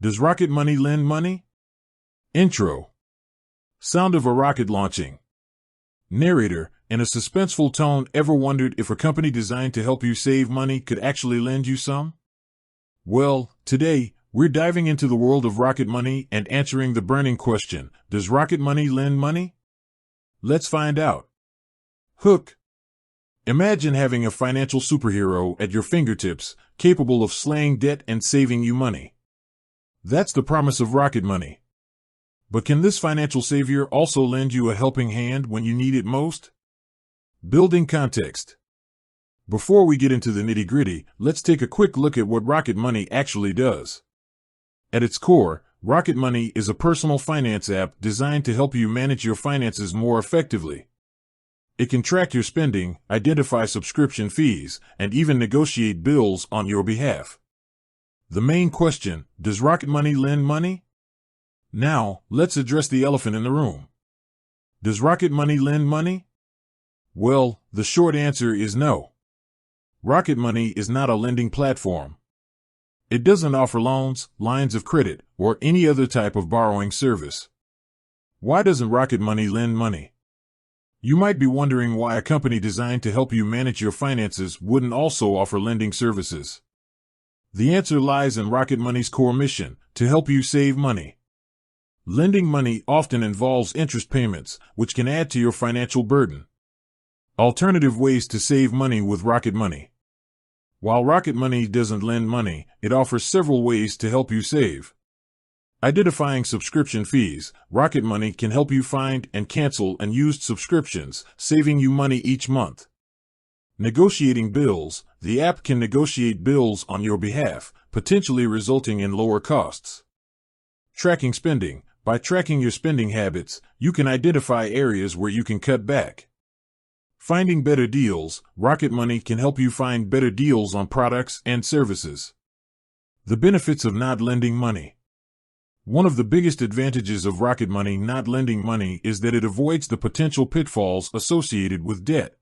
Does rocket money lend money? Intro. Sound of a rocket launching. Narrator, in a suspenseful tone, ever wondered if a company designed to help you save money could actually lend you some? Well, today, we're diving into the world of rocket money and answering the burning question, does rocket money lend money? Let's find out. Hook. Imagine having a financial superhero at your fingertips, capable of slaying debt and saving you money. That's the promise of rocket money. But can this financial savior also lend you a helping hand when you need it most? Building context. Before we get into the nitty-gritty, let's take a quick look at what Rocket Money actually does. At its core, Rocket Money is a personal finance app designed to help you manage your finances more effectively. It can track your spending, identify subscription fees, and even negotiate bills on your behalf. The main question, does Rocket Money lend money? Now, let's address the elephant in the room. Does Rocket Money lend money? Well, the short answer is no. Rocket Money is not a lending platform. It doesn't offer loans, lines of credit, or any other type of borrowing service. Why doesn't Rocket Money lend money? You might be wondering why a company designed to help you manage your finances wouldn't also offer lending services. The answer lies in Rocket Money's core mission, to help you save money. Lending money often involves interest payments, which can add to your financial burden. Alternative ways to save money with Rocket Money. While Rocket Money doesn't lend money, it offers several ways to help you save. Identifying subscription fees, Rocket Money can help you find and cancel unused subscriptions, saving you money each month. Negotiating bills, the app can negotiate bills on your behalf, potentially resulting in lower costs. Tracking spending, by tracking your spending habits, you can identify areas where you can cut back. Finding better deals, Rocket Money can help you find better deals on products and services. The benefits of not lending money. One of the biggest advantages of Rocket Money not lending money is that it avoids the potential pitfalls associated with debt.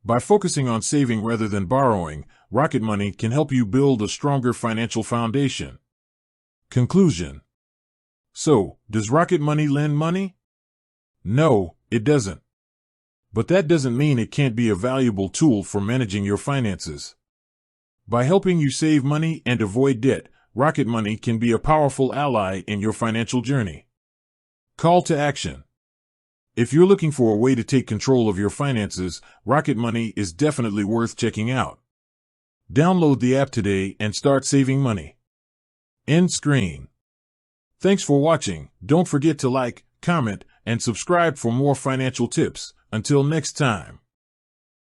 By focusing on saving rather than borrowing, Rocket Money can help you build a stronger financial foundation. Conclusion. So, does Rocket Money lend money? No, it doesn't. But that doesn't mean it can't be a valuable tool for managing your finances. By helping you save money and avoid debt, Rocket Money can be a powerful ally in your financial journey. Call to action. If you're looking for a way to take control of your finances, Rocket Money is definitely worth checking out. Download the app today and start saving money. End screen. Thanks for watching. Don't forget to like, comment, and subscribe for more financial tips. Until next time.